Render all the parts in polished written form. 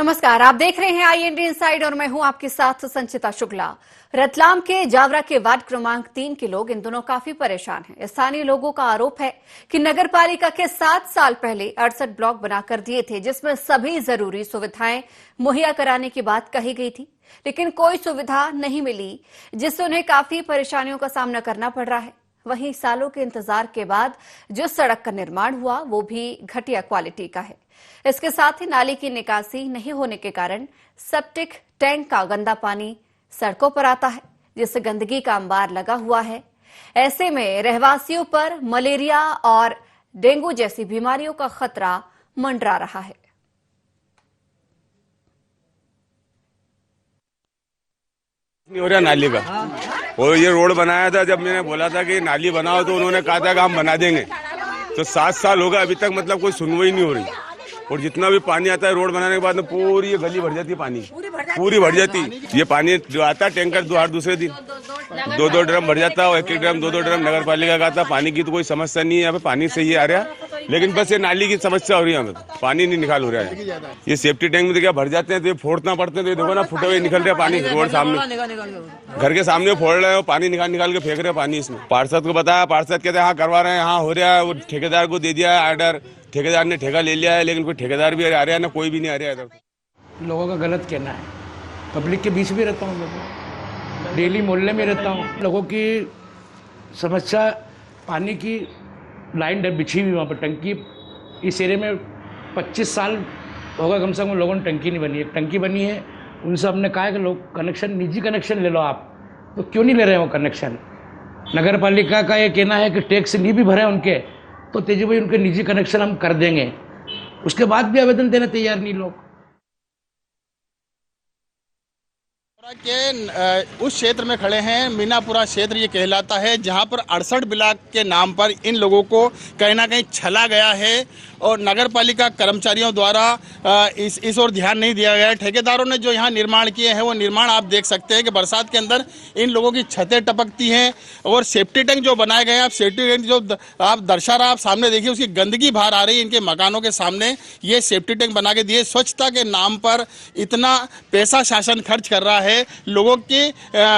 नमस्कार, आप देख रहे हैं IND इनसाइड और मैं हूं आपके साथ संचिता शुक्ला। रतलाम के जावरा के वार्ड क्रमांक 3 के लोग इन दिनों काफी परेशान हैं। स्थानीय लोगों का आरोप है कि नगर पालिका के 7 साल पहले 68 ब्लॉक बनाकर दिए थे, जिसमें सभी जरूरी सुविधाएं मुहैया कराने की बात कही गई थी, लेकिन कोई सुविधा नहीं मिली, जिससे उन्हें काफी परेशानियों का सामना करना पड़ रहा है। वहीं सालों के इंतजार के बाद जो सड़क का निर्माण हुआ वो भी घटिया क्वालिटी का है। इसके साथ ही नाली की निकासी नहीं होने के कारण सेप्टिक टैंक का गंदा पानी सड़कों पर आता है, जिससे गंदगी का अंबार लगा हुआ है। ऐसे में रहवासियों पर मलेरिया और डेंगू जैसी बीमारियों का खतरा मंडरा रहा है। नहीं हो रहा नाली का। और ये रोड बनाया था, जब मैंने बोला था कि नाली बनाओ तो उन्होंने कहा था कि हम बना देंगे। तो 7 साल हो गए, अभी तक मतलब कोई सुनवाई नहीं हो रही। और जितना भी पानी आता है रोड बनाने के बाद में पूरी ये गली भर जाती है, पानी पूरी भर जाती। ये पानी जो आता है टैंकर हर दूसरे दिन 2-2 ड्रम भर जाता है, 1-1 ड्रम 2-2 ड्रम नगर पालिका का आता। पानी की तो कोई समस्या नहीं है यहाँ पे, पानी सही आ रहा है, लेकिन बस ये नाली की समस्या हो रही है। हमें तो पानी नहीं निकाल हो रहा है। ये सेफ्टी टैंक में तो क्या भर जाते हैं तो ये फोड़ना पड़ते हैं। तो ये देखो ना, फुटे हुए निकल रहे पानी रोड सामने, घर के सामने फोड़ रहे हो, पानी निकाल के फेंक रहे पानी इसमें। पार्षद को बताया, पार्षद कहते हैं हाँ करवा रहे हैं, हाँ हो रहा है। वो ठेकेदार को दे दिया है ऑर्डर, ठेकेदार ने ठेका ले लिया है, लेकिन कोई ठेकेदार भी आ रहा है ना, कोई भी नहीं आ रहा है इधर। लोगों का गलत कहना है। पब्लिक के बीच भी रहता हूँ, मैं डेली मोहल्ले में रहता हूँ। लोगों की समस्या, पानी की लाइन बिछी हुई वहाँ पर टंकी। इस एरिया में 25 साल होगा कम से कम लोगों ने टंकी नहीं बनी है। टंकी बनी है, उनसे हमने कहा है कि लोग कनेक्शन, निजी कनेक्शन ले लो आप, तो क्यों नहीं ले रहे हैं वो कनेक्शन। नगर पालिका का ये कहना है कि टैक्स नहीं भी भरे उनके, तो तेजी भाई उनके निजी कनेक्शन हम कर देंगे। उसके बाद भी आवेदन देने तैयार नहीं लोग। के उस क्षेत्र में खड़े हैं, मीनापुरा क्षेत्र ये कहलाता है, जहां पर 68 ब्लॉक के नाम पर इन लोगों को कहीं ना कहीं छला गया है और नगर पालिका कर्मचारियों द्वारा इस ओर ध्यान नहीं दिया गया है। ठेकेदारों ने जो यहाँ निर्माण किए हैं वो निर्माण आप देख सकते हैं कि बरसात के अंदर इन लोगों की छतें टपकती हैं। और सेफ्टी टैंक जो बनाए गए हैं, आप सेफ्टी टैंक जो आप दर्शा रहा, आप सामने देखिए, उसकी गंदगी बाहर आ रही है इनके मकानों के सामने। ये सेफ्टी टैंक बना के दिए, स्वच्छता के नाम पर इतना पैसा शासन खर्च कर रहा है, लोगों के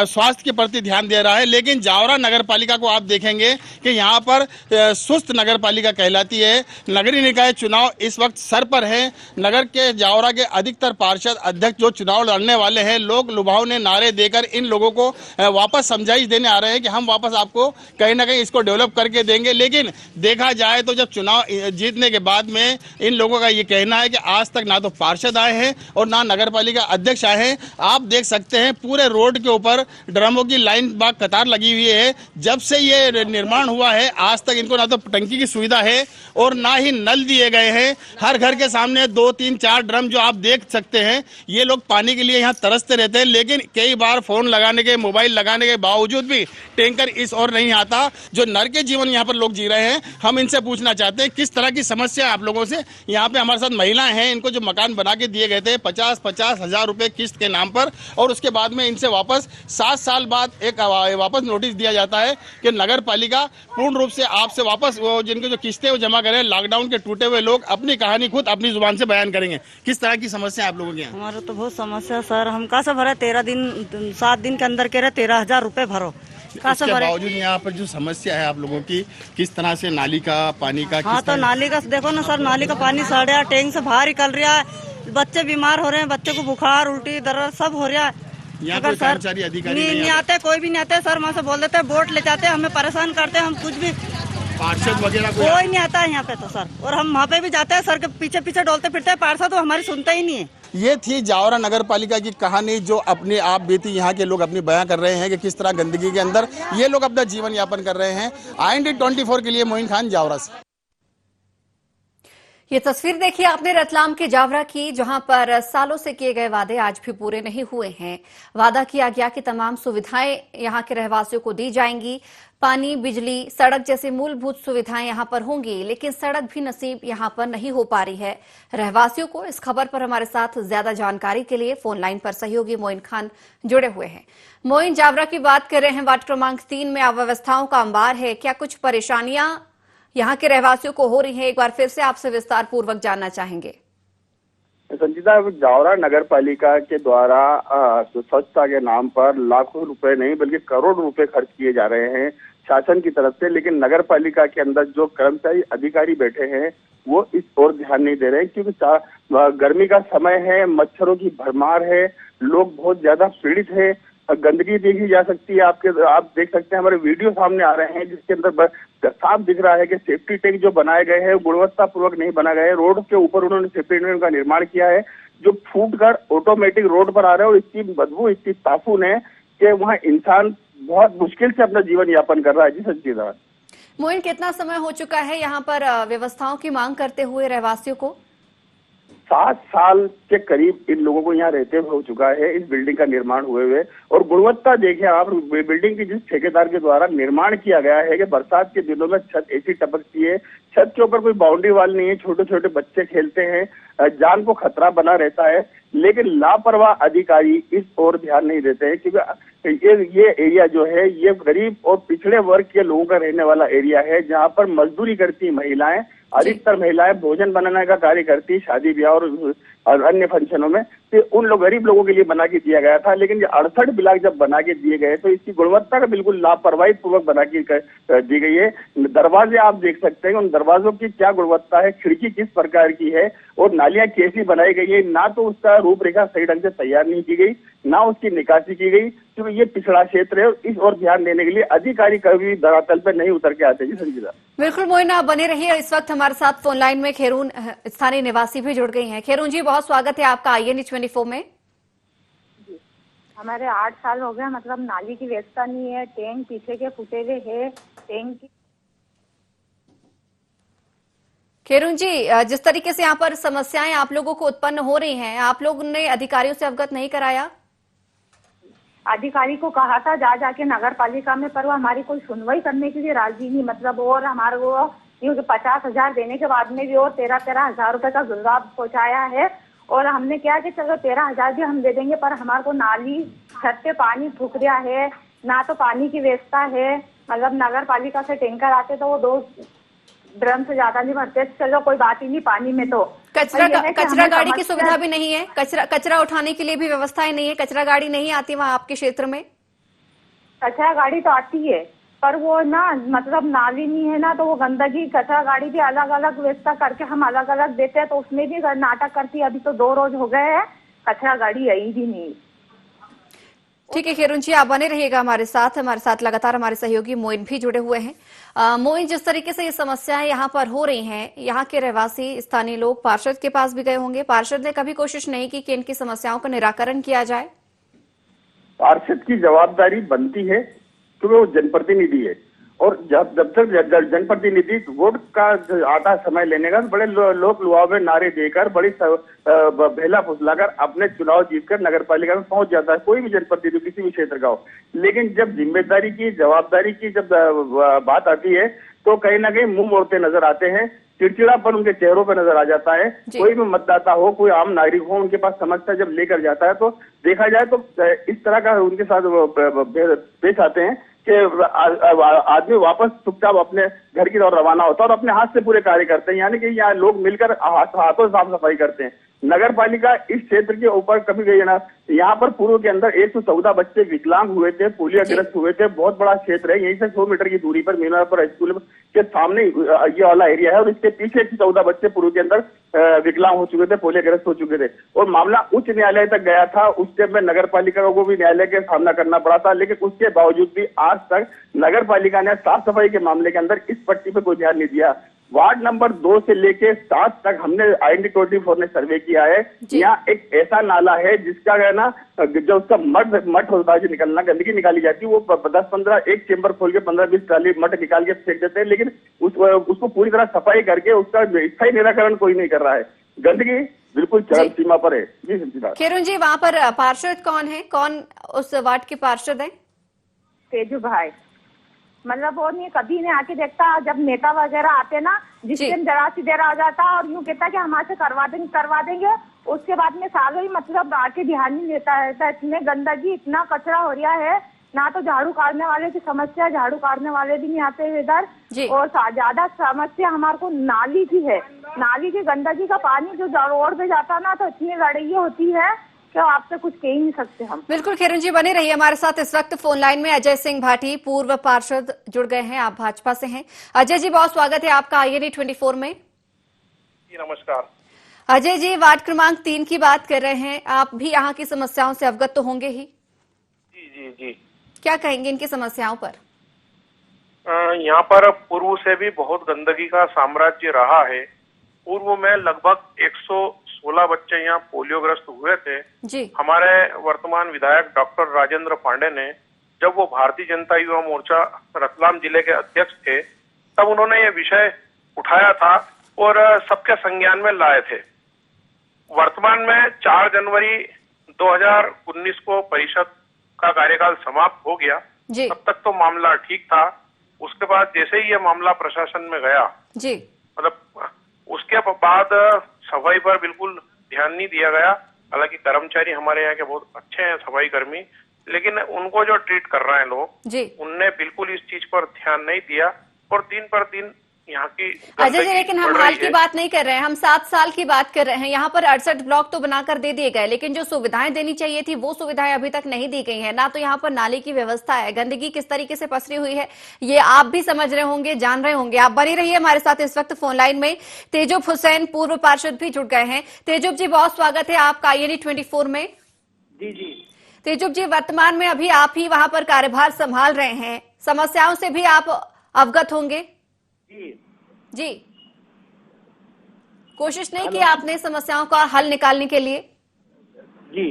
स्वास्थ्य के प्रति ध्यान दे रहा है। लेकिन जावरा नगर पालिका को आप देखेंगे कि यहाँ पर सुस्त नगर पालिका कहलाती है। नगरीय निकाय चुनाव इस वक्त सर पर है। नगर के जावरा के अधिकतर पार्षद अध्यक्ष जो चुनाव लड़ने वाले हैं, लोग लुभावने नारे देकर इन लोगों को वापस समझाइश देने आ रहे हैं कि हम वापस आपको कहीं ना कहीं इसको डेवलप करके देंगे। लेकिन देखा जाए तो जब चुनाव जीतने के बाद में इन लोगों का ये कहना है कि आज तक ना तो पार्षद आए हैं और ना नगर पालिका अध्यक्ष आए हैं। आप देख सकते हैं पूरे रोड के ऊपर ड्रमों की लाइन बाग कतार लगी हुई है। जब से ये निर्माण हुआ है आज तक इनको ना तो टंकी की सुविधा है और ना ही नल दिए गए हैं। हर घर के सामने 2, 3, 4 ड्रम जो आप देख सकते हैं। ये लोग पानी के लिए यहाँ तरसते रहते हैं, लेकिन कई बार फोन लगाने के, मोबाइल लगाने के बावजूद भी टैंकर इस ओर नहीं आता। जो नर के जीवन यहाँ पर लोग जी रहे हैं, हम इनसे पूछना चाहते हैं किस तरह की समस्या है आप लोगों से। यहाँ पे हमारे साथ महिलाएं हैं, इनको जो मकान बना के दिए गए थे 50-50 हजार रुपए किस्त के नाम पर, और उसके बाद में इनसे वापस 7 साल बाद एक वापस नोटिस दिया जाता है कि नगर पालिका पूर्ण रूप से आपसे वापस वो जिनके जो किस्तें वो जमा करें। लॉकडाउन के टूटे हुए लोग अपनी कहानी खुद अपनी जुबान से बयान करेंगे। किस तरह की समस्या है आप लोगों के यहाँ? हमारा तो बहुत समस्या सर, हम कहाँ से भरे? 7 दिन के अंदर कह रहे 13,000 रुपए भरो, कहाँ से भरे? बावजूद यहाँ पर जो समस्या है आप लोगों की, किस तरह से नाली का पानी का? हाँ तो नाली का देखो ना सर, नाली का पानी सड़ रहा है, टैंक से बाहर निकल रहा है, बच्चे बीमार हो रहे हैं, बच्चे को बुखार, उल्टी, दर्द सब हो रहा है। यहाँ पर कर्मचारी अधिकारी नहीं आते, कोई भी नहीं आते सर। वहाँ से बोल देते हैं, वोट ले जाते हैं, हमें परेशान करते हैं, हम कुछ भी, पार्षद वगैरह कोई नहीं आता है यहाँ पे तो सर। और हम वहाँ पे भी जाते हैं, सर के पीछे पीछे डोलते फिरते हैं, पार्षद तो हमारी सुनते ही नहीं है। ये थी जावरा नगर पालिका की कहानी, जो अपने आप बीती यहाँ के लोग अपनी बयां कर रहे हैं कि किस तरह गंदगी के अंदर ये लोग अपना जीवन यापन कर रहे हैं। IND 24 के लिए मोइन खान, जावरा से। ये तस्वीर देखिए आपने रतलाम के जावरा की, जहां पर सालों से किए गए वादे आज भी पूरे नहीं हुए हैं। वादा किया गया कि तमाम सुविधाएं यहां के रहवासियों को दी जाएंगी, पानी, बिजली, सड़क जैसी मूलभूत सुविधाएं यहां पर होंगी, लेकिन सड़क भी नसीब यहां पर नहीं हो पा रही है रहवासियों को। इस खबर पर हमारे साथ ज्यादा जानकारी के लिए फोन लाइन पर सहयोगी मोइन खान जुड़े हुए हैं। मोइन, जावरा की बात कर रहे हैं, वार्ड क्रमांक 3 में अव्यवस्थाओं का अंबार है, क्या कुछ परेशानियां यहाँ के रहवासियों को हो रही है? एक बार फिर से आपसे विस्तार पूर्वक जानना चाहेंगे। संजीदा, जावरा नगर पालिका के द्वारा स्वच्छता के नाम पर लाखों रुपए नहीं बल्कि करोड़ रुपए खर्च किए जा रहे हैं शासन की तरफ से, लेकिन नगर पालिका के अंदर जो कर्मचारी अधिकारी बैठे हैं वो इस ओर ध्यान नहीं दे रहे हैं, क्योंकि गर्मी का समय है, मच्छरों की भरमार है, लोग बहुत ज्यादा पीड़ित है। गंदगी देखी जा सकती है, आप देख सकते हैं, हमारे वीडियो सामने आ रहे हैं जिसके अंदर साफ दिख रहा है कि सेफ्टी टैंक जो बनाए गए हैं गुणवत्ता पूर्वक नहीं बनाए गए हैं। रोड के ऊपर उन्होंने सेफ्टी टैंक का निर्माण किया है जो फूट कर ऑटोमेटिक रोड पर आ रहे हैं और इसकी बदबू इतनी ताफून है कि वहाँ इंसान बहुत मुश्किल से अपना जीवन यापन कर रहा है। जी संजीदा। मोइन, कितना समय हो चुका है यहाँ पर व्यवस्थाओं की मांग करते हुए रहवासियों को? 7 साल के करीब इन लोगों को यहाँ रहते हुए हो चुका है इस बिल्डिंग का निर्माण हुए हुए। और गुणवत्ता देखिए आप, बिल्डिंग की जिस ठेकेदार के द्वारा निर्माण किया गया है कि बरसात के दिनों में छत ऐसी टपकती है, छत के ऊपर कोई बाउंड्री वाल नहीं है, छोटे छोटे बच्चे खेलते हैं, जान को खतरा बना रहता है, लेकिन लापरवाह अधिकारी इस ओर ध्यान नहीं देते हैं। क्योंकि ये एरिया जो है ये गरीब और पिछड़े वर्ग के लोगों का रहने वाला एरिया है, जहाँ पर मजदूरी करती महिलाएं, अधिकतर महिलाएं भोजन बनाने का कार्य करती, शादी ब्याह और अन्य फंक्शनों में, तो उन लोग गरीब लोगों के लिए बना के दिया गया था। लेकिन ये 68 ब्लॉक जब बना के दिए गए तो इसकी गुणवत्ता का बिल्कुल लापरवाही पूर्वक बना के दी गई है। दरवाजे आप देख सकते हैं, उन दरवाजों की क्या गुणवत्ता है, खिड़की किस प्रकार की है और नालियां कैसी बनाई गई है, ना तो उसका रूपरेखा सही ढंग से तैयार नहीं की गई, ना उसकी निकासी की गई, क्योंकि ये पिछड़ा क्षेत्र है और इस ओर ध्यान देने के लिए अधिकारी कभी धरातल पर नहीं उतर के आते। जी संजीदा। बिल्कुल मोइन, आप बने रहिए। इस वक्त हमारे साथ फोन लाइन में खेरून स्थानीय निवासी भी जुड़ गई हैं। खेरून जी, बहुत स्वागत है आपका INE 24 में। हमारे 8 साल हो गए, मतलब नाली की व्यवस्था नहीं है, टैंक पीछे के फूटे हुए है, टैंक की। खेरून जी, जिस तरीके से यहाँ पर समस्याएं आप लोगों को उत्पन्न हो रही हैं, आप लोगों ने अधिकारियों से अवगत नहीं कराया? अधिकारी को कहा था जा जाके नगर पालिका में, पर वो हमारी कोई सुनवाई करने के लिए राजी नहीं, मतलब और हमारे वो 50,000 देने के बाद में भी और 13-13 हजार रुपए का जुर्माना पहुंचाया है। और हमने क्या कि चलो 13,000 भी हम दे देंगे, पर हमारे को नाली छत पे पानी फूक रहा है, ना तो पानी की व्यवस्था है, मतलब नगर पालिका से टैंकर आते तो वो 2 ड्रम से ज्यादा नहीं भरते, चलो कोई बात ही नहीं। पानी में तो कचरा गाड़ी की सुविधा भी नहीं है, कचरा उठाने के लिए भी व्यवस्थाएं नहीं है, कचरा गाड़ी नहीं आती वहाँ आपके क्षेत्र में? कचरा गाड़ी तो आती है पर वो ना, मतलब नाली नहीं है ना, तो वो गंदगी, कचरा गाड़ी भी अलग अलग व्यवस्था करके हम अलग अलग देते हैं, तो उसमें भी नाटक करती है। अभी तो 2 रोज हो गए हैं, कचरा गाड़ी आई भी नहीं। ठीक है खेरून जी, आप बने रहिएगा हमारे साथ लगातार हमारे सहयोगी मोइन भी जुड़े हुए हैं। मोइन, जिस तरीके से ये समस्याएं यहाँ पर हो रही हैं, यहाँ के रहवासी स्थानीय लोग पार्षद के पास भी गए होंगे, पार्षद ने कभी कोशिश नहीं की कि इनकी समस्याओं का निराकरण किया जाए? पार्षद की जवाबदारी बनती है क्योंकि वो जनप्रतिनिधि है, और जब तक जनप्रतिनिधि वोट का आता समय लेने का बड़े लोक लुभावे नारे देकर, बड़ी भेला फुसलाकर अपने चुनाव जीतकर नगर पालिका में पहुंच जाता है, कोई भी जनप्रतिनिधि किसी भी क्षेत्र का हो। लेकिन जब जिम्मेदारी की, जवाबदारी की जब बात आती है तो कहीं ना कहीं मुंह मोड़ते नजर आते हैं, चिड़चिड़ापन उनके चेहरों पर नजर आ जाता है। कोई भी मतदाता हो, कोई आम नागरिक हो, उनके पास समस्या जब लेकर जाता है तो देखा जाए तो इस तरह का उनके साथ पेश आते हैं कि आदमी वापस चुपचाप अपने घर की तरफ रवाना होता है और अपने हाथ से पूरे कार्य करते हैं, यानी कि यहाँ लोग मिलकर हाथों साफ सफाई करते हैं। नगर पालिका इस क्षेत्र के ऊपर कभी गई ना, यहाँ पर पूर्व के अंदर 114 बच्चे विकलांग हुए थे, पोलियो ग्रस्त हुए थे, बहुत बड़ा क्षेत्र है, यहीं से 100 मीटर की दूरी पर मीनापुर स्कूल के सामने ये वाला एरिया है, और इसके पीछे 114 बच्चे पूर्व के अंदर विकलांग हो चुके थे, पोलियो ग्रस्त हो चुके थे, और मामला उच्च न्यायालय तक गया था। उस टाइम में नगर पालिका को भी न्यायालय के सामना करना पड़ा था, लेकिन उसके बावजूद भी आज तक नगर पालिका ने साफ सफाई के मामले के अंदर इस पट्टी पे कोई ध्यान नहीं दिया। वार्ड नंबर 2 से लेके 7 तक हमने INE 24 ने सर्वे किया है, यहाँ एक ऐसा नाला है जिसका है ना, जो उसका मठ होता है, जो निकलना गंदगी निकाली जाती है, वो 10-15 एक चेम्बर खोल के 15-20 ट्राली मठ निकाल के फेंक देते हैं, लेकिन उसको पूरी तरह सफाई करके उसका स्थायी निराकरण कोई नहीं कर रहा है। गंदगी बिल्कुल चरम सीमा पर है। जी संजीदा। खेरून जी, वहाँ पर पार्षद कौन है, कौन उस वार्ड के पार्षद है? तेजू भाई, मतलब वो नहीं, कभी नहीं आके देखता, जब नेता वगैरह आते ना, जिस दिन जरा सी देर आ जाता और यूँ कहता कि हमारे से करवा देंगे, उसके बाद में सालों ही मतलब आके ध्यान नहीं देता है। इतने गंदगी, इतना कचरा हो रहा है ना तो झाड़ू काटने वाले की समस्या, झाड़ू काटने वाले भी नहीं आते हैं इधर। जी। और ज्यादा समस्या हमारे को नाली की है। नाली की गंदगी का पानी जो रोड पे जाता ना, तो इतनी लड़ाई होती है कि आपसे कुछ कह ही नहीं सकते हम। बिल्कुल किरण जी, बने रहिए हमारे साथ। इस वक्त फोन लाइन में अजय सिंह भाटी, पूर्व पार्षद, जुड़ गए हैं। आप भाजपा से हैं। अजय जी, बहुत स्वागत है आपका INA 24 में। जी नमस्कार। अजय जी, वार्ड क्रमांक 3 की बात कर रहे हैं। आप भी यहाँ की समस्याओं से अवगत तो होंगे ही। जी जी जी। क्या कहेंगे इनकी समस्याओं पर? यहाँ पर पूर्व से भी बहुत गंदगी का साम्राज्य रहा है। पूर्व में लगभग 116 बच्चे यहाँ पोलियोग्रस्त हुए थे। जी। हमारे वर्तमान विधायक डॉक्टर राजेंद्र पांडे ने, जब वो भारतीय जनता युवा मोर्चा रतलाम जिले के अध्यक्ष थे, तब उन्होंने ये विषय उठाया था और सबके संज्ञान में लाए थे। वर्तमान में 4 जनवरी 2019 को परिषद का कार्यकाल समाप्त हो गया। जी। तब तक तो मामला ठीक था। उसके बाद जैसे ही ये मामला प्रशासन में गया, जी, मतलब उसके बाद सफाई पर बिल्कुल ध्यान नहीं दिया गया। हालांकि कर्मचारी हमारे यहाँ के बहुत अच्छे हैं, सफाई कर्मी, लेकिन उनको जो ट्रीट कर रहे हैं लोग, जी, उनने बिल्कुल इस चीज पर ध्यान नहीं दिया और दिन पर दिन यहाँ की अजय जी, लेकिन हम हाल की बात नहीं कर रहे हैं, हम 7 साल की बात कर रहे हैं। यहाँ पर 68 ब्लॉक तो बनाकर दे दिए गए, लेकिन जो सुविधाएं देनी चाहिए थी वो सुविधाएं अभी तक नहीं दी गई हैं। ना तो यहाँ पर नाली की व्यवस्था है, गंदगी किस तरीके से पसरी हुई है ये आप भी समझ रहे होंगे, जान रहे होंगे। आप बने रहिए हमारे साथ। इस वक्त फोन लाइन में तेजुब हुसैन, पूर्व पार्षद, भी जुड़ गए हैं। तेजुब जी, बहुत स्वागत है आपका INA 24 में। जी जी। तेजुब जी, वर्तमान में अभी आप ही वहां पर कार्यभार संभाल रहे हैं, समस्याओं से भी आप अवगत होंगे। जी जी, कोशिश नहीं की आपने समस्याओं का हल निकालने के लिए? जी।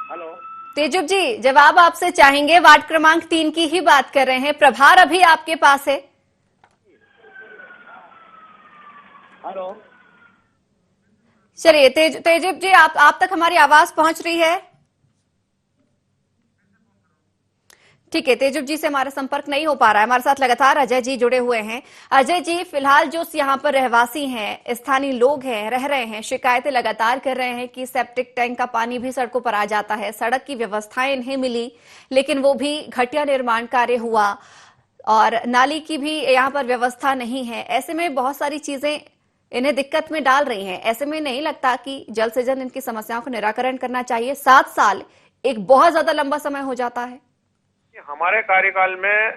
हेलो तेजुब जी, जवाब आपसे चाहेंगे। वार्ड क्रमांक 3 की ही बात कर रहे हैं, प्रभार अभी आपके पास है। हेलो। चलिए तेजुब जी, आप तक हमारी आवाज पहुंच रही है? ठीक है, तेजुब जी से हमारा संपर्क नहीं हो पा रहा है। हमारे साथ लगातार अजय जी जुड़े हुए हैं। अजय जी, फिलहाल जो यहाँ पर रहवासी हैं, स्थानीय लोग हैं, रह रहे हैं, शिकायतें लगातार कर रहे हैं कि सेप्टिक टैंक का पानी भी सड़कों पर आ जाता है, सड़क की व्यवस्थाएं इन्हें मिली लेकिन वो भी घटिया निर्माण कार्य हुआ, और नाली की भी यहाँ पर व्यवस्था नहीं है। ऐसे में बहुत सारी चीजें इन्हें दिक्कत में डाल रही हैं। ऐसे में नहीं लगता कि जल्द से जल्द इनकी समस्याओं को निराकरण करना चाहिए? 7 साल एक बहुत ज्यादा लंबा समय हो जाता है। हमारे कार्यकाल में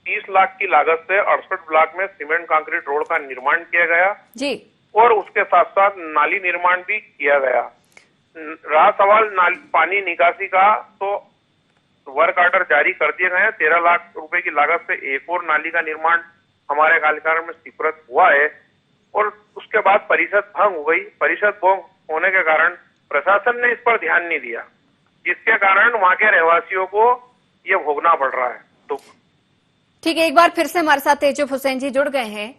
30 लाख की लागत से 68 ब्लॉक में सीमेंट कंक्रीट रोड का निर्माण किया गया जी, और उसके साथ साथ नाली निर्माण भी किया गया। रहा सवाल पानी निकासी का, तो वर्क ऑर्डर जारी कर दिए गए हैं। 13 लाख रुपए की लागत से एक और नाली का निर्माण हमारे कार्यकाल में स्वीकृत हुआ है और उसके बाद परिषद भंग हो गई। परिषद भंग होने के कारण प्रशासन ने इस पर ध्यान नहीं दिया, जिसके कारण वहां के रहवासियों को ये भोगना पड़ रहा है। तो ठीक है, एक बार फिर से हमारे साथ तेजुब हुसैन जी जुड़ गए हैं।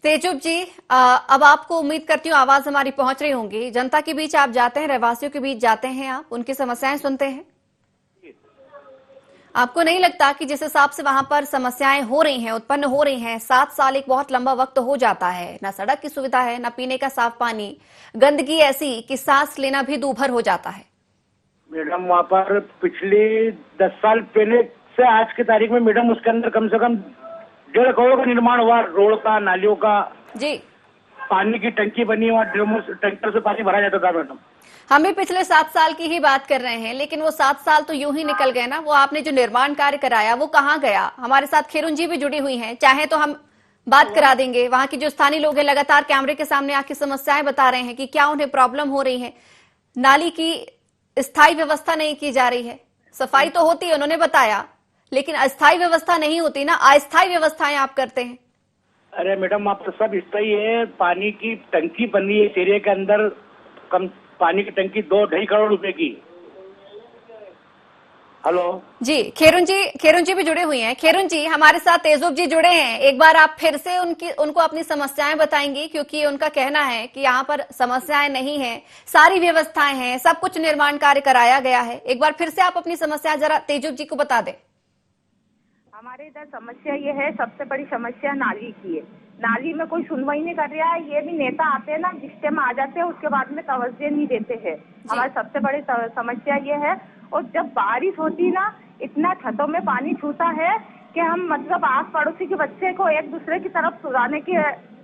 तेजुब जी, अब आपको उम्मीद करती हूँ आवाज हमारी पहुंच रही होंगी। जनता के बीच आप जाते हैं, रहवासियों के बीच जाते हैं, आप उनकी समस्याएं सुनते हैं। आपको नहीं लगता कि जिस हिसाब से वहां पर समस्याएं हो रही हैं, उत्पन्न हो रही हैं, 7 साल एक बहुत लंबा वक्त हो जाता है, ना सड़क की सुविधा है, ना पीने का साफ पानी, गंदगी ऐसी कि सांस लेना भी दूभर हो जाता है? मैडम, वहाँ पर पिछले 10 साल पहले से आज की तारीख में मैडम उसके अंदर कम से कम 1.5 करोड़ का निर्माण हुआ, रोड का, नालियों का। जी, पानी की टंकी बनी और ड्रमों टैंकर से पानी भरा जाता था मैडम। हम भी पिछले 7 साल की ही बात कर रहे हैं, लेकिन वो 7 साल तो यूं ही निकल गए ना। वो आपने जो निर्माण कार्य कराया वो कहाँ गया? हमारे साथ खिरुन जी भी जुड़ी हुई हैं, चाहे तो हम बात करा देंगे। वहां की जो स्थानीय लोग हैं लगातार कैमरे के सामने आके समस्याएं बता रहे हैं कि क्या उन्हें प्रॉब्लम हो रही है। नाली की स्थायी व्यवस्था नहीं की जा रही है, सफाई तो होती है उन्होंने बताया, लेकिन अस्थायी व्यवस्था नहीं होती ना, अस्थायी व्यवस्थाएं आप करते हैं। अरे मैडम, वहाँ पर सब स्थायी है। पानी की टंकी बनी है इस एरिया के अंदर, कम पानी की टंकी 2-2.5 करोड़ रुपए की। हेलो जी, खेरुन जी भी जुड़े हुए हैं। खेरुन जी, हमारे साथ तेजुब जी जुड़े हैं। एक बार आप फिर से उनको अपनी समस्याएं बताएंगी, क्योंकि उनका कहना है कि यहाँ पर समस्याएं नहीं है, सारी व्यवस्थाएं हैं, सब कुछ निर्माण कार्य कराया गया है। एक बार फिर से आप अपनी समस्या जरा तेजुब जी को बता दें। हमारे इधर समस्या ये है, सबसे बड़ी समस्या नाली की है। नाली में कोई सुनवाई नहीं कर रहा है। ये भी नेता आते हैं ना, जिस टाइम आ जाते हैं उसके बाद में तवज्जो नहीं देते हैं। हमारी सबसे बड़ी समस्या ये है। और जब बारिश होती ना, इतना छतों में पानी छूता है कि हम मतलब आस पड़ोसी के बच्चे को एक दूसरे की तरफ सुलाने की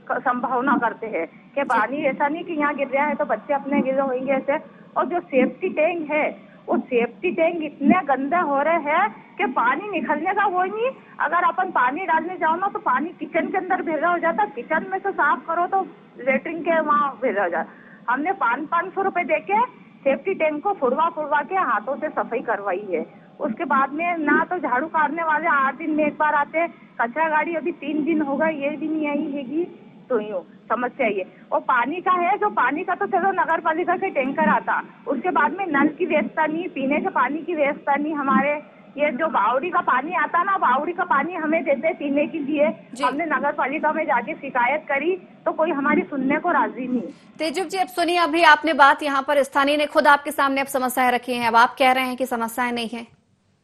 संभावना करते हैं कि पानी ऐसा नहीं कि यहाँ गिर रहा है तो बच्चे अपने गिर होंगे ऐसे। और जो सेफ्टी टैंक है, वो सेफ्टी टैंक इतने गंदे हो रहे हैं कि पानी निकलने का वो नहीं। अगर अपन पानी डालने जाओ ना तो पानी किचन के अंदर भेजा हो जाता, किचन में से साफ करो तो लेटरिन के वहाँ भेजा हो जाता। हमने 500 रुपए दे के सेफ्टी टैंक को फुड़वा के हाथों से सफाई करवाई है। उसके बाद में ना तो झाड़ू काटने वाले 8 दिन में एक बार आते, कचरा गाड़ी अभी 3 दिन होगा ये भी नहीं आई हैगी। तो यूँ समस्या ये। और पानी का है, जो पानी का तो चलो नगर पालिका के टैंकर आता, उसके बाद में नल की व्यवस्था नहीं, पीने के पानी की व्यवस्था नहीं। हमारे ये जो बावड़ी का पानी आता ना, बावड़ी का पानी हमें देते पीने के लिए। हमने नगर पालिका में जाके शिकायत करी तो कोई हमारी सुनने को राजी नहीं। तेजुब जी, अब सुनिए, अभी आपने बात यहाँ पर स्थानीय ने खुद आपके सामने अब समस्याएं रखी हैं, अब आप कह रहे हैं कि समस्याएं नहीं है।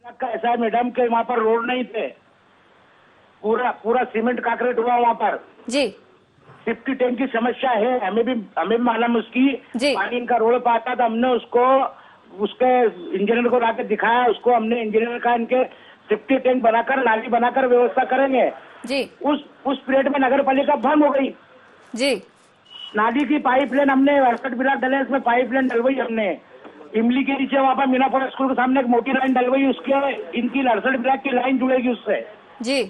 ऐसा है मैडम के वहाँ पर रोड नहीं थे, पूरा सीमेंट कांक्रीट हुआ वहाँ पर जी। सेफ्टी टैंक की समस्या है, हमें भी मालूम उसकी। पानी इनका रोड पर आता था, हमने उसके इंजीनियर को लाकर दिखाया, उसको हमने इंजीनियर का इनके सेफ्टी टैंक बनाकर नाली बनाकर व्यवस्था करेंगे जी। उस पीरियड में नगर पालिका भंग हो गई जी। नाली की पाइपलाइन हमने 68 ब्लॉक डले, इसमें पाइपलाइन डलवाई हमने इमली के नीचे, वहाँ पर मीनापुरा स्कूल के सामने एक मोटी लाइन डलवाई, उसके इनकी 68 ब्लॉक की लाइन जुड़ेगी उससे जी।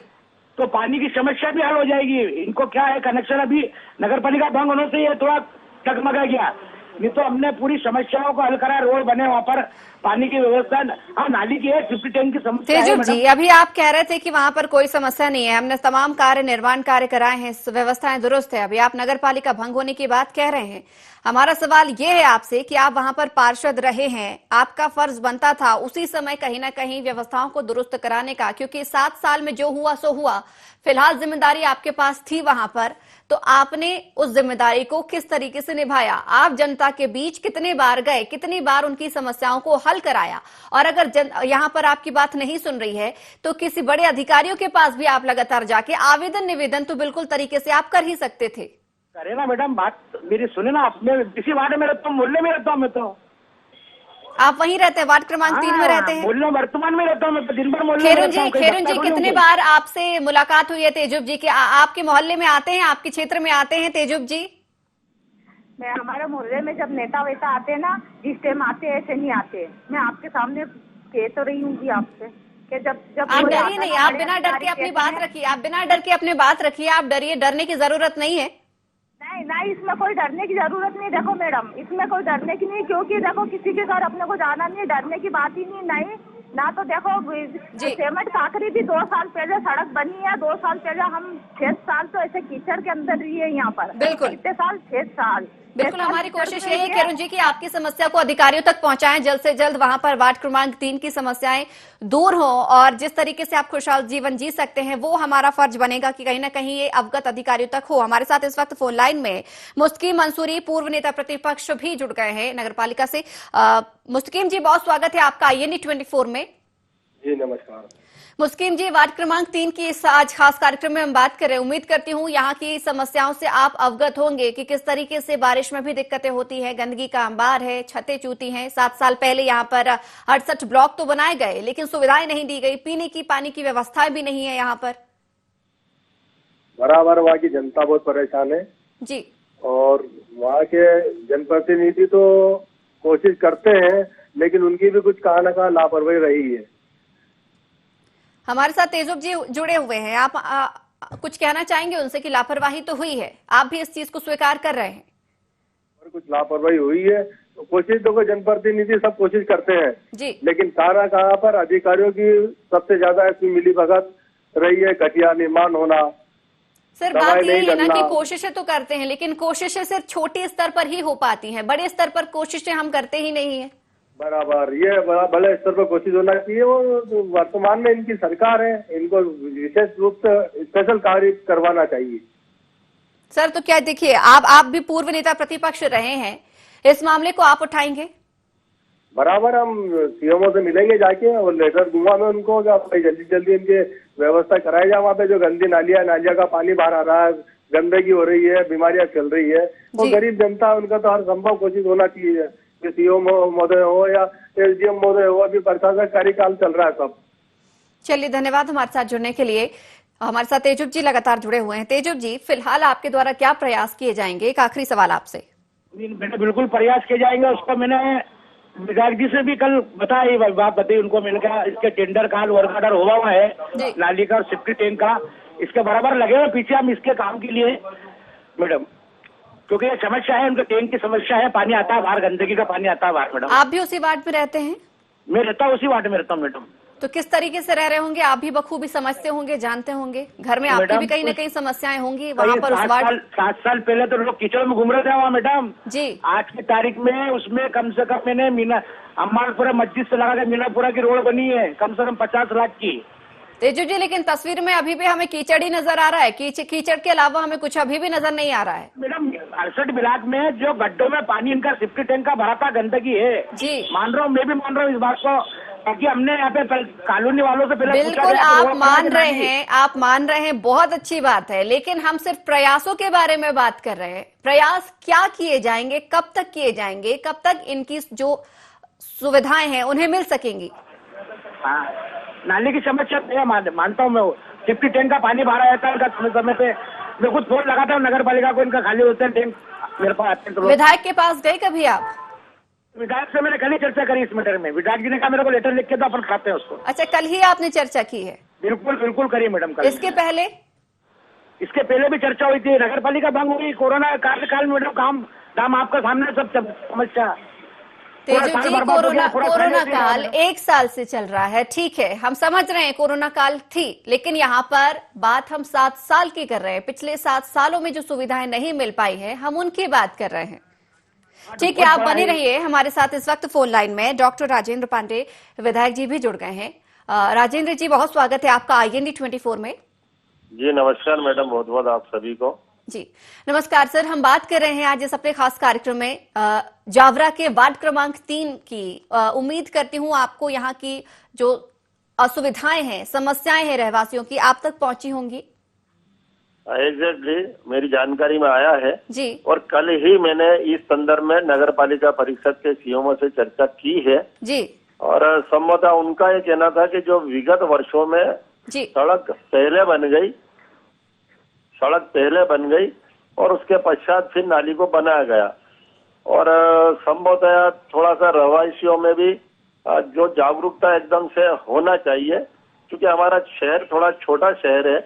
तो पानी की समस्या भी हल हो जाएगी। इनको क्या है, कनेक्शन अभी नगर पालिका भंग होने से ये थोड़ा टगमगा गया, नहीं तो हमने पूरी समस्याओं को हल करा, रोड बने वहाँ पर पानी की व्यवस्था। हाँ, नाली की है, सेफ्टी टैंक की समस्या है। तेजुब जी, अभी आप कह रहे थे कि वहाँ पर कोई समस्या नहीं है, हमने तमाम निर्माण कार्य कराए हैं, व्यवस्थाएं दुरुस्त है, अभी आप नगर पालिका भंग होने की बात कह रहे हैं। हमारा सवाल ये है आपसे कि आप वहां पर पार्षद रहे हैं, आपका फर्ज बनता था उसी समय कहीं ना कहीं व्यवस्थाओं को दुरुस्त कराने का, क्योंकि 7 साल में जो हुआ सो हुआ, फिलहाल जिम्मेदारी आपके पास थी वहां पर, तो आपने उस जिम्मेदारी को किस तरीके से निभाया? आप जनता के बीच कितने बार गए, कितनी बार उनकी समस्याओं को हल कराया? और अगर यहां पर आपकी बात नहीं सुन रही है तो किसी बड़े अधिकारियों के पास भी आप लगातार जाके आवेदन निवेदन तो बिल्कुल तरीके से आप कर ही सकते थे। करे ना मैडम, बात मेरी सुने ना, आप किसी वार्ड में रहता हूँ, मोहल्ले में रहता हूँ मैं तो। आप वहीं रहते हैं, वार्ड क्रमांक 3 में रहते हैं? मोहल्ले वर्तमान में रहता हूँ मैं तो, दिन भर मोहल्ले खेरुन जी, कितनी बार आपसे मुलाकात हुई है तेजुब जी की? आपके मोहल्ले में आते हैं, आपके क्षेत्र में आते हैं तेजुब जी? मैं हमारे मोहल्ले में जब नेता वेता आते हैं ना, जिस टाइम आते हैं ऐसे नहीं आते। मैं आपके सामने कह तो रही हूँ आपसे कि जब आप डरिए नहीं, आप बिना डर के अपनी बात रखिए, आप बिना डर के अपनी बात रखिए, आप डरिए, डरने की जरूरत नहीं है। नहीं, इसमें कोई डरने की जरूरत नहीं। देखो मैडम, इसमें कोई डरने की नहीं, क्योंकि देखो किसी के घर अपने को जाना नहीं, डरने की बात ही नहीं ना। तो देखो सीमेंट काकरी भी 2 साल पहले सड़क बनी है, 2 साल पहले हम 6 साल तो ऐसे कीचड़ के अंदर रही है यहाँ पर। बिल्कुल, कितने साल? 6 साल। बिल्कुल, हमारी कोशिश यही है किरण जी कि आपकी समस्या को अधिकारियों तक पहुंचाएं, जल्द से जल्द वहां पर वार्ड क्रमांक 3 की समस्याएं दूर हो, और जिस तरीके से आप खुशहाल जीवन जी सकते हैं वो हमारा फर्ज बनेगा कि कहीं ना कहीं ये अवगत अधिकारियों तक हो। हमारे साथ इस वक्त फोन लाइन में मुस्तकीम मंसूरी, पूर्व नेता प्रतिपक्ष भी जुड़ गए हैं नगर पालिका से। मुस्तकीम जी, बहुत स्वागत है आपका INE 24 में। जी नमस्कार। मुस्तकीम जी, वार्ड क्रमांक 3 की इस आज खास कार्यक्रम में हम बात कर रहे हैं। उम्मीद करती हूँ यहाँ की समस्याओं से आप अवगत होंगे कि किस तरीके से बारिश में भी दिक्कतें होती है, गंदगी का अंबार है, छतें चूती हैं। 7 साल पहले यहाँ पर 68 ब्लॉक तो बनाए गए, लेकिन सुविधाएं नहीं दी गई, पीने की पानी की व्यवस्थाएं भी नहीं है यहाँ पर। बराबर वहाँ की जनता बहुत परेशान है जी, और वहाँ के जनप्रतिनिधि तो कोशिश करते हैं, लेकिन उनकी भी कुछ कहाँ न कहाँ लापरवाही रही है। हमारे साथ तेजुब जी जुड़े हुए हैं, आप कुछ कहना चाहेंगे उनसे कि लापरवाही तो हुई है, आप भी इस चीज को स्वीकार कर रहे हैं? और कुछ लापरवाही हुई है तो कोशिश तो जनप्रतिनिधि सब कोशिश करते हैं जी, लेकिन कहाँ पर अधिकारियों की सबसे ज्यादा इसमें मिली भगत रही है, घटिया निर्माण होना। सर, बात यही है ना कि कोशिशें तो करते हैं, लेकिन कोशिशें सिर्फ छोटे स्तर पर ही हो पाती हैं, बड़े स्तर पर कोशिशें हम करते ही नहीं है। बराबर, ये बड़े स्तर पर कोशिश होना चाहिए। वो वर्तमान में इनकी सरकार है, इनको विशेष रूप से स्पेशल कार्य करवाना चाहिए। सर, तो क्या देखिए, आप भी पूर्व नेता प्रतिपक्ष रहे हैं, इस मामले को आप उठाएंगे? बराबर, हम सीएमओ से मिलेंगे जाके और लेटर दूंगा मैं उनको, जल्दी जल्दी इनके व्यवस्था कराई जाए। वहाँ पे जो गंदी नालियां का पानी बाहर आ रहा है, गंदगी हो रही है, बीमारियां चल रही है, वो गरीब जनता, उनका तो हर संभव कोशिश होना चाहिए कि सीएम महोदय हो या एसडीएम महोदय हुआ, अभी प्रशासक कार्यकाल चल रहा है सब। चलिए, धन्यवाद हमारे साथ जुड़ने के लिए। हमारे साथ तेजुब जी लगातार जुड़े हुए हैं। तेजुब जी, फिलहाल आपके द्वारा क्या प्रयास किए जाएंगे? एक आखिरी सवाल आपसे। मैंने बिल्कुल प्रयास किए जाएंगे। उसको मैंने विधायक जी से भी कल बताया, ये बात बताई उनको। मैंने कहा इसके टेंडर का वर्क ऑर्डर हुआ है नाली का और सेफ्टी टैंक का, इसके बराबर लगे हुए पीछे हम इसके काम के लिए मैडम, क्योंकि ये समस्या है, उनके टैंक की समस्या है, पानी आता है बाहर, गंदगी का पानी आता है बाहर मैडम। आप भी उसी वार्ड में रहते हैं? मैं रहता हूँ उसी वार्ड में रहता हूँ मैडम। तो किस तरीके से रह रहे होंगे? आप भी बखूबी समझते होंगे, जानते होंगे, घर में आपकी भी कहीं ना कहीं समस्याएं होंगी वहाँ पर। उस वार्ड 7 साल पहले तो लोग कीचड़ में घूम रहे थे वहाँ मैडम जी। आज की तारीख में उसमें कम से कम मैंने अम्मालपुरा मस्जिद से लगा के मीनापुरा की रोड बनी है, कम से कम 50 लाख की। तेजु जी, लेकिन तस्वीर में अभी भी हमें कीचड़ ही नजर आ रहा है। कीचड़ के अलावा हमें कुछ अभी भी नजर नहीं आ रहा है मैडम। 68 ब्लॉक में जो गड्ढों में पानी इनका सेफ्टी टैंक का भरा था, गंदगी है जी। मान रहा हूँ, मैं भी मान रहा हूँ इस बात को, क्योंकि हमने यहाँ पे कॉलोनी वालों से पहले बिल्कुल आप मान रहे हैं, आप मान रहे हैं, बहुत अच्छी बात है। लेकिन हम सिर्फ प्रयासों के बारे में बात कर रहे हैं। प्रयास क्या किए जाएंगे, कब तक किए जाएंगे, कब तक इनकी जो सुविधाएं हैं उन्हें मिल सकेंगी? हाँ, नाली की समस्या है, मानता हूँ मैं। सेफ्टी टैंक का पानी भरा रहता है, समय समय पे मैं खुद फोन लगाता हूँ नगर पालिका को, इनका खाली होते हैं टैंक, मेरे पास आते हैं तो। विधायक के पास गए कभी आप? विधायक से मैंने कल ही चर्चा करी इस मैटर में। विधायक जी ने कहा मेरे को लेटर लिख के दो, अपन खाते हैं उसको। अच्छा, कल ही आपने चर्चा की है? बिल्कुल बिल्कुल करी मैडम। कल इसके पहले? इसके पहले भी चर्चा हुई थी, नगर पालिका भंग हुई, कोरोना कार्यकाल में मैडम काम आपका सामने सब समस्या। तेजु जी, कोरोना काल 1 साल से चल रहा है, ठीक है, हम समझ रहे हैं कोरोना काल थी, लेकिन यहाँ पर बात हम 7 साल की कर रहे हैं। पिछले 7 सालों में जो सुविधाएं नहीं मिल पाई है, हम उनकी बात कर रहे हैं। ठीक है, आप बने रहिए हमारे साथ। इस वक्त फोन लाइन में डॉक्टर राजेंद्र पांडे विधायक जी भी जुड़ गए हैं। राजेंद्र जी, बहुत स्वागत है आपका IND 24 में। जी नमस्कार मैडम, बहुत बहुत आप सभी को। जी नमस्कार सर, हम बात कर रहे हैं आज इस अपने खास कार्यक्रम में जावरा के वार्ड क्रमांक 3 की। उम्मीद करती हूँ आपको यहाँ की जो असुविधाएं हैं, समस्याएं हैं रहवासियों की, आप तक पहुंची होंगी। एग्जैक्टली मेरी जानकारी में आया है जी। और कल ही मैंने इस संदर्भ में नगर पालिका परिषद के सीएमओ से चर्चा की है जी। और संभवतः उनका ये कहना था कि जो विगत वर्षों में जी सड़क पहले बन गई और उसके पश्चात फिर नाली को बनाया गया, और संभवतः थोड़ा सा रहवासियों में भी जो जागरूकता एकदम से होना चाहिए, क्योंकि हमारा शहर थोड़ा छोटा शहर है,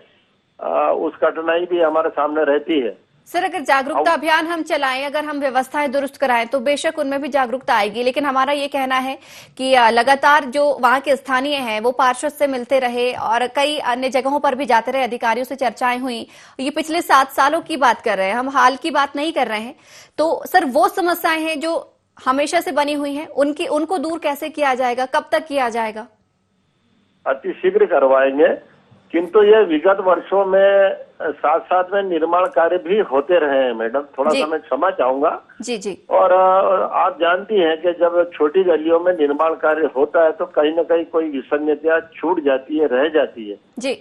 उस कठिनाई भी हमारे सामने रहती है। सर, अगर जागरूकता अभियान हम चलाएं, अगर हम व्यवस्थाएं दुरुस्त कराएं, तो बेशक उनमें भी जागरूकता आएगी। लेकिन हमारा ये कहना है कि लगातार जो वहां के स्थानीय हैं वो पार्षद से मिलते रहे और कई अन्य जगहों पर भी जाते रहे, अधिकारियों से चर्चाएं हुई। ये पिछले 7 सालों की बात कर रहे हैं, हम हाल की बात नहीं कर रहे हैं। तो सर, वो समस्याएं हैं जो हमेशा से बनी हुई हैं, उनको दूर कैसे किया जाएगा, कब तक किया जाएगा? अति शीघ्र करवाएंगे, किंतु ये विगत वर्षों में साथ साथ में निर्माण कार्य भी होते रहे हैं मैडम, थोड़ा सा मैं क्षमा चाहूंगा। जी जी। और आप जानती हैं कि जब छोटी गलियों में निर्माण कार्य होता है तो कहीं न कहीं कोई विसंगतियां छूट जाती है, रह जाती है जी।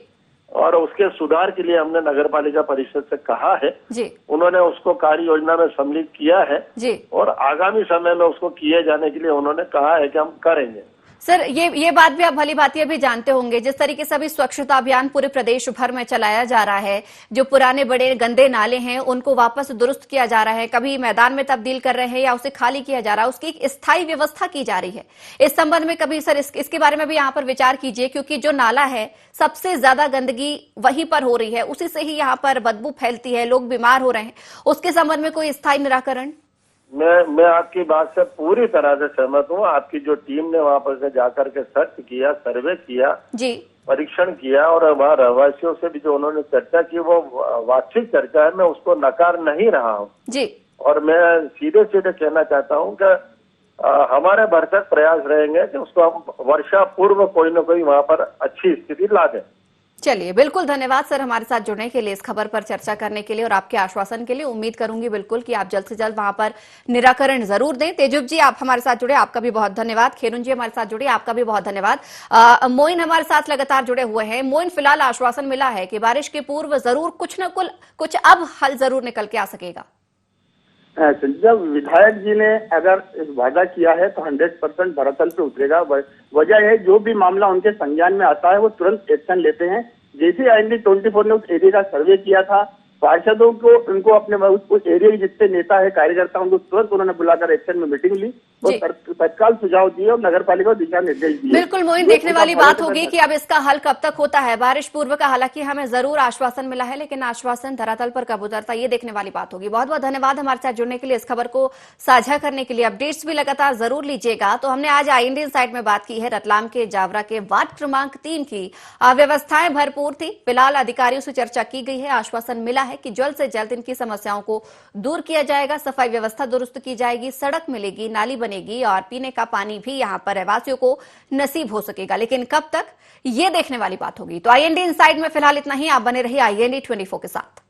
और उसके सुधार के लिए हमने नगर पालिका परिषद से कहा है जी। उन्होंने उसको कार्य योजना में सम्मिलित किया है जी। और आगामी समय में उसको किए जाने के लिए उन्होंने कहा है कि हम करेंगे। सर, ये बात भी आप भली भांति अभी जानते होंगे, जिस तरीके से अभी स्वच्छता अभियान पूरे प्रदेश भर में चलाया जा रहा है, जो पुराने बड़े गंदे नाले हैं उनको वापस दुरुस्त किया जा रहा है, कभी मैदान में तब्दील कर रहे हैं या उसे खाली किया जा रहा है, उसकी एक स्थायी व्यवस्था की जा रही है। इस संबंध में कभी सर इसके बारे में भी यहाँ पर विचार कीजिए, क्योंकि जो नाला है सबसे ज्यादा गंदगी वहीं पर हो रही है, उसी से ही यहाँ पर बदबू फैलती है, लोग बीमार हो रहे हैं। उसके संबंध में कोई स्थायी निराकरण? मैं आपकी बात से पूरी तरह से सहमत हूँ। आपकी जो टीम ने वहाँ पर जाकर के सर्च किया, सर्वे किया जी, परीक्षण किया और वहाँ रहवासियों से भी जो उन्होंने चर्चा की वो वास्तविक चर्चा है, मैं उसको नकार नहीं रहा हूँ जी। और मैं सीधे सीधे कहना चाहता हूँ कि हमारे भरसक प्रयास रहेंगे कि उसको हम वर्षा पूर्व कोई न कोई वहाँ पर अच्छी स्थिति ला दें। चलिए, बिल्कुल धन्यवाद सर हमारे साथ जुड़ने के लिए, इस खबर पर चर्चा करने के लिए और आपके आश्वासन के लिए। उम्मीद करूंगी बिल्कुल कि आप जल्द से जल्द वहां पर निराकरण जरूर दें। तेजुब जी, आप हमारे साथ जुड़े, आपका भी बहुत धन्यवाद। खेरुन जी हमारे साथ जुड़े, आपका भी बहुत धन्यवाद। मोइन हमारे साथ लगातार जुड़े हुए हैं। मोइन, फिलहाल आश्वासन मिला है कि बारिश के पूर्व जरूर कुछ न कुछ अब हल जरूर निकल के आ सकेगा। जब विधायक जी ने अगर वादा किया है तो 100% धरातल पे उतरेगा। वजह है जो भी मामला उनके संज्ञान में आता है वो तुरंत एक्शन लेते हैं। जैसे IND 24 ने उस एरिया का सर्वे किया था, पार्षदों को उनको अपने उस एरिया के जितने नेता है कार्यकर्ता उनको तुरंत उन्होंने बुलाकर एक्शन में मीटिंग ली और तत्काल सुझाव दिए और नगर पालिका को दिशा निर्देश दिए। बिल्कुल मोइन, देखने वाली बात होगी कि अब इसका हल कब तक होता है। बारिश पूर्व का हालांकि हमें जरूर आश्वासन मिला है, लेकिन आश्वासन धरातल पर कब उतरता ये देखने वाली बात होगी। बहुत बहुत धन्यवाद हमारे साथ जुड़ने के लिए, इस खबर को साझा करने के लिए। अपडेट्स भी लगातार जरूर लीजिएगा। तो हमने आज IND इनसाइड में बात की है रतलाम के जावरा के वार्ड क्रमांक 3 की अव्यवस्थाएं भरपूर थी। फिलहाल अधिकारियों से चर्चा की गई है, आश्वासन मिला है कि जल्द से जल्द इनकी समस्याओं को दूर किया जाएगा, सफाई व्यवस्था दुरुस्त की जाएगी, सड़क मिलेगी, नाली बनेगी और पीने का पानी भी यहां पर रहवासियों को नसीब हो सकेगा। लेकिन कब तक ये देखने वाली बात होगी। तो IND इनसाइड में फिलहाल इतना ही। आप बने रहिए IND 24 के साथ।